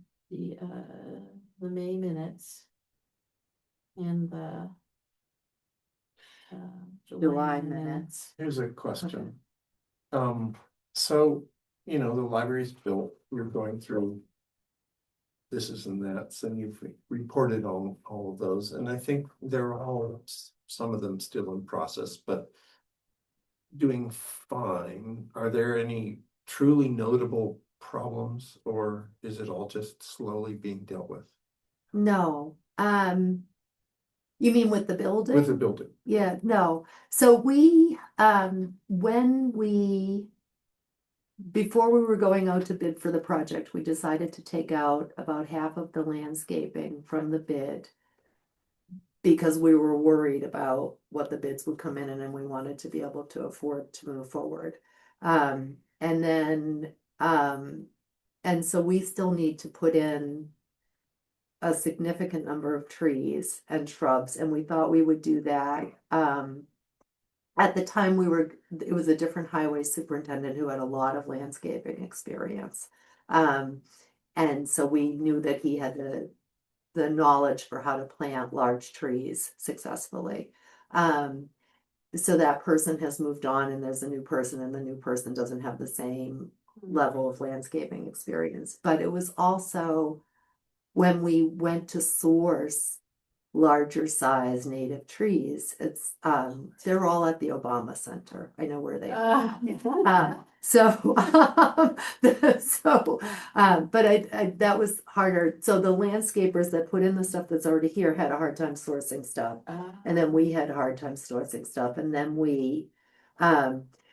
May minutes. And the July July minutes. minutes. here's a question. So, you know, the library's built, you're going through thises and that's, and you've reported on all of those, and I think they're all, some of them still in process, but doing fine. Are there any truly notable problems, or is it all just slowly being dealt with? No. You mean with the building? With the building? Yeah, no. So we, before we were going out to bid for the project, we decided to take out about half of the landscaping from the bid. Because we were worried about what the bids would come in and then we wanted to be able to afford to move forward. And so we still need to put in a significant number of trees and shrubs, and we thought we would do that. At the time it was a different highway superintendent who had a lot of landscaping experience. And so we knew that he had the knowledge for how to plant large trees successfully. So that person has moved on and there's a new person, and the new person doesn't have the same level of landscaping experience. But it was also when we went to source larger size native trees, it's they're all at the Obama Center. I know where they are. But I that was harder. So the landscapers that put in the stuff that's already here had a hard time sourcing stuff. And then we had a hard time sourcing stuff. And then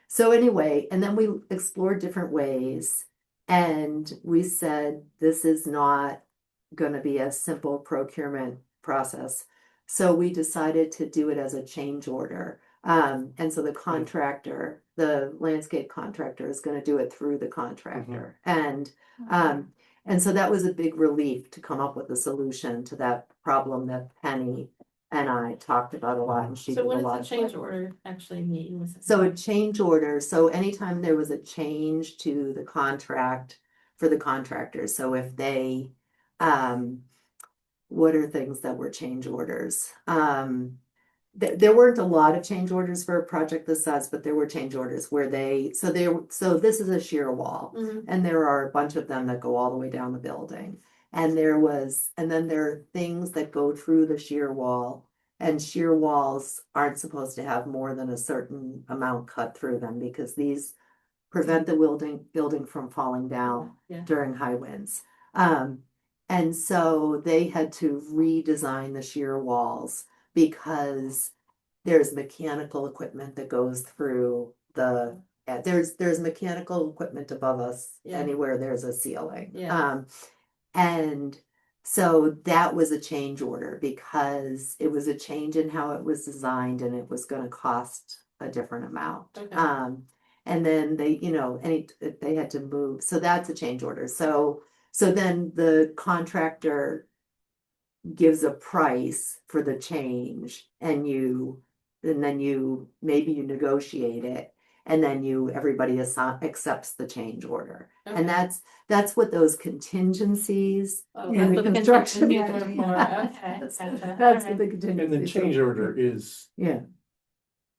so anyway, and then we explored different ways. And we said, this is not going to be a simple procurement process. So we decided to do it as a change order. And so the landscape contractor is going to do it through the contractor. And so that was a big relief to come up with a solution to that problem that Penny and I talked about a lot, and she So did a what lot does of the change work. order actually mean? So a change order, so anytime there was a change to the contract for the contractor, so if they, what are things that were change orders? there weren't a lot of change orders for a project this size, but there were change orders where so this is a shear wall. Mhm. And there are a bunch of them that go all the way down the building. And then there are things that go through the shear wall. And shear walls aren't supposed to have more than a certain amount cut through them because these prevent the building from falling down Yeah. during high winds. And so they had to redesign the shear walls because there's mechanical equipment that goes through there's mechanical equipment above us Yeah. anywhere there's a ceiling. Yeah. And so that was a change order because it was a change in how it was designed and it was gonna cost a different amount. Okay. And then they had to move, so that's a change order. So then the contractor gives a price for the change and then maybe you negotiate it and then everybody accepts the change order. And Okay. that's what those contingencies Oh, in that's the what the construction. contingencies are for. Okay, That's gotcha. that's what Alright. the And the contingency. change order is Yeah,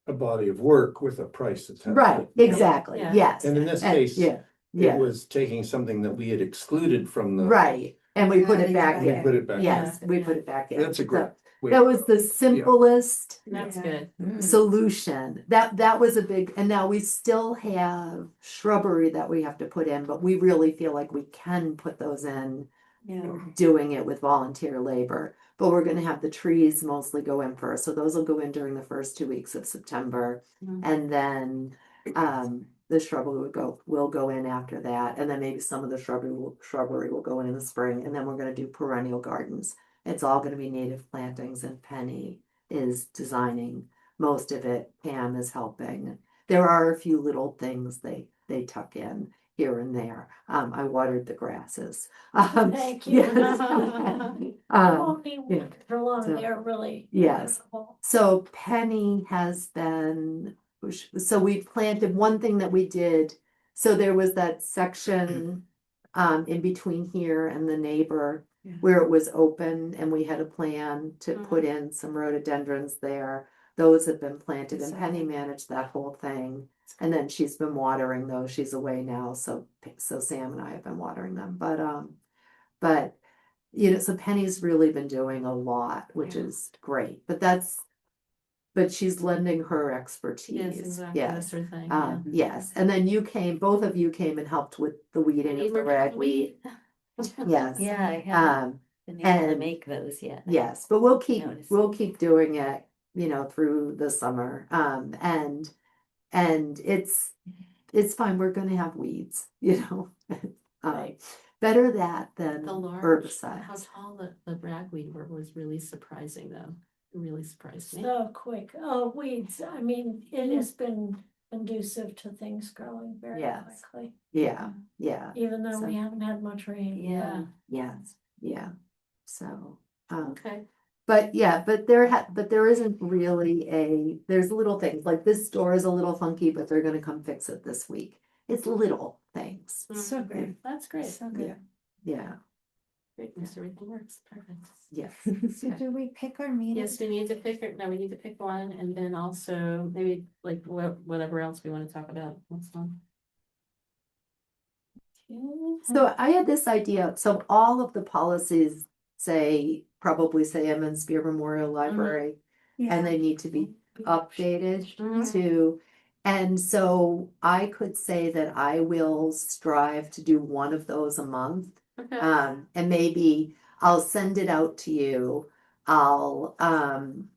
a body of work with a price attached. right, exactly, Yeah. yes. And in this And- case, yeah, it yeah, was taking something that we had excluded from the. right, and we put it back We in. put it back. in. Yes, we Yeah. put it back in. That's a great. way That to was go. the simplest That's Yeah. good. Mm. solution. That was a big, and now we still have shrubbery that we have to put in, but we really feel like we can put those in Yeah. doing it with volunteer labor. But we're gonna have the trees mostly go in first, so those will go in during the first 2 weeks of September. Mhm. And then the shrubbery will go in after that, and then maybe some of the shrubbery will go in the spring, and then we're gonna do perennial gardens. It's all gonna be native plantings, and Penny is designing most of it. Pam is helping. There are a few little things they tuck in here and there. I watered the grasses. Thank you. Yes. It won't be yeah. for long, So, they're really. yes. wonderful. So Penny has been, so we planted one thing that we did. So there was that section in between here and the neighbor Yeah. where it was open and we had a plan to put in some rhododendrons there. Those have been planted and Penny managed that whole thing. And then she's been watering those. She's away now, so Sam and I have been watering them. But so Penny's really been doing a lot, which is great. But she's lending her expertise. Yes, exactly. That's Yes. her thing. Yeah. Yes. And then both of you came and helped with the weeding of the ragweed. Yes. Yeah, I haven't been able to and- make those yet. Yes, but we'll Noticed. keep doing it, through the summer. And it's fine. We're gonna have weeds, Right. Better that than The large, herbicide. how tall the ragweed were was really surprising though. It really surprised me. So quick. Oh, weeds. I mean, it has been conducive to things growing very Yes. quickly, Yeah, yeah, even though So- we haven't had much rain. Yeah. yes, yeah. So, Okay. but there isn't really there's little things, like this store is a little funky, but they're gonna come fix it this week. It's little things. So great. That's great. So good. Yeah, Great. Makes everything works. Perfect. yes. So do we pick our meeting? Yes, we need to pick it. No, we need to pick one and then also maybe like whatever else we want to talk about. What's on? So I had this idea, so all of the policies probably say Emmons Spear Memorial Library, and they need to be updated Mhm. to, and so I could say that I will strive to do one of those a month. Okay. And maybe I'll send it out to you. And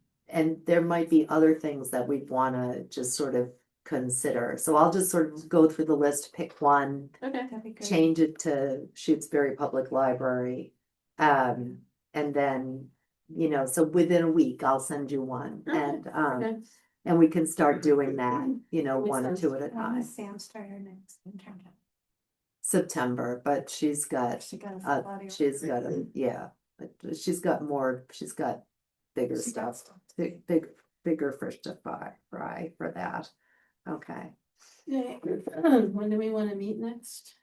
there might be other things that we'd wanna just sort of consider. So I'll just sort of go through the list, pick one, Okay. That'd be great. change it to Shutesbury Public Library. And then, so within a week, I'll send you one Okay, Okay. and we can start doing that, one or sense. two at a When time. does Sam start her next internship? September, but she's got, She got a full body of she's work. got but she's got bigger She got stuff, bigger fish to fry for that. Okay. When do we want to meet next?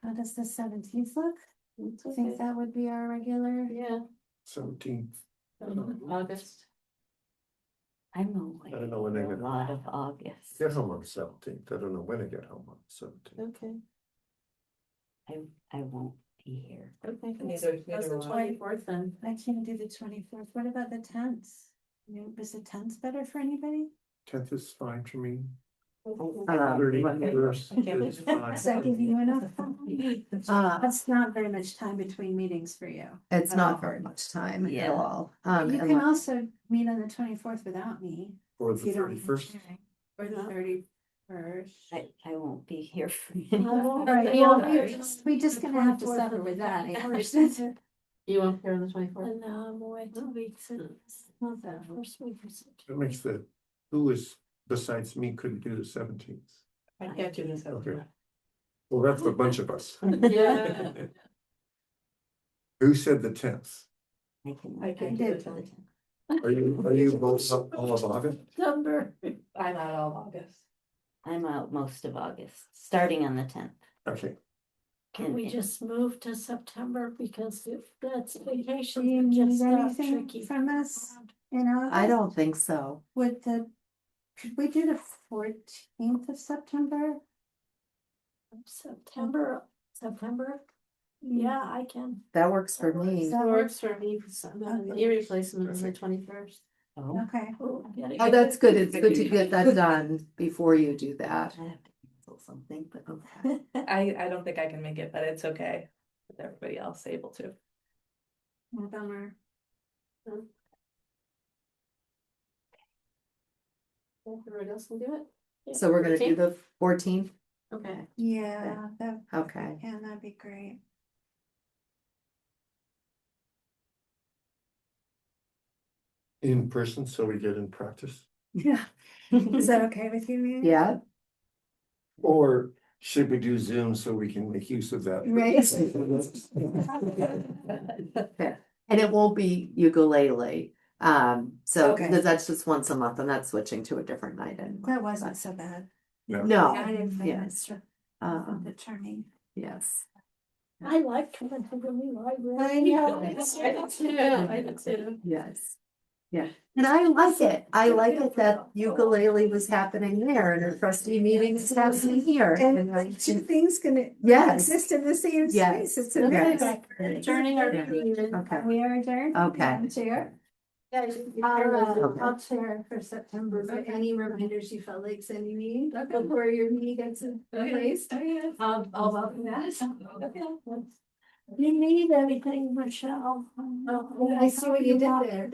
How does the 17th look? It's I think okay. that would be our regular. Yeah, 17th. August. I'm away I don't know when they for a get lot of August. Get home on the 17th. I don't know when I get home on the 17th. Okay, I won't be here. okay. Neither- That's neither the will I. 24th then. I can't do the 24th. What about the 10th? Was the 10th better for anybody? 10th is fine for me. Um, 31st is fine. Does that give you enough? Uh, That's not very much time between meetings for you. it's at not all. very much time at Yeah. all. You and can also meet on the 24th without me. Or if the you don't need 31st. to. Or the 31st. I won't be here for I any. won't All right, be well, on we're the- we just the gonna have to 24th suffer and with the that. I 21st. understand. You won't care on the 24th? And now I'm away 2 weeks, and it's not that first week or something. That makes who is besides me couldn't do the 17th. I can't do this. Okay. Well, that's a bunch of us. Yeah. Who said the 10th? I can. I can do do it. the Are you both up all of August? September. I'm out all August. I'm out most of August, starting on the 10th. Okay, Can we just move to September, because if that's Do vacation, you it need gets anything tricky. from us? You know, I don't think so. could we do the 14th of September? September, yeah, I can. That works for me. Does That that work? works for me, the knee replacement is the 21st. Oh, Okay. Oh, gotta Oh, get that's it. good. It's good to get that done before you do that. I have to cancel something, but okay. I don't think I can make it, but it's okay. With everybody else able to. Bummer. Everyone else can do it? So we're gonna do 14th? the 14th? Okay. Yeah, Okay. that'd be great. in person, so we get in practice. Yeah. Is that okay with you, Mary? Yeah, Or should we do Zoom so we can make use of that? Right. and it won't be ukulele. So Okay. because that's just once a month and that's switching to a different night anyway. That wasn't so bad. No, I didn't find it yes. so Um, charming. yes. I like coming to the new library. I know. I did too. Yes. Yeah, and I like it. I like it that ukulele was happening there and a trustee meeting is happening here. And I And two think, things gonna yes, exist in the same Yes. space. It's Yes. amazing. Adjourning our Yeah. meeting. okay, We are adjourned. Okay. Chair. Okay. I'll chair for September, but any reminders you felt like sending me before your meeting gets in place. I'll welcome that. If you need anything, Michelle. I see what you did there.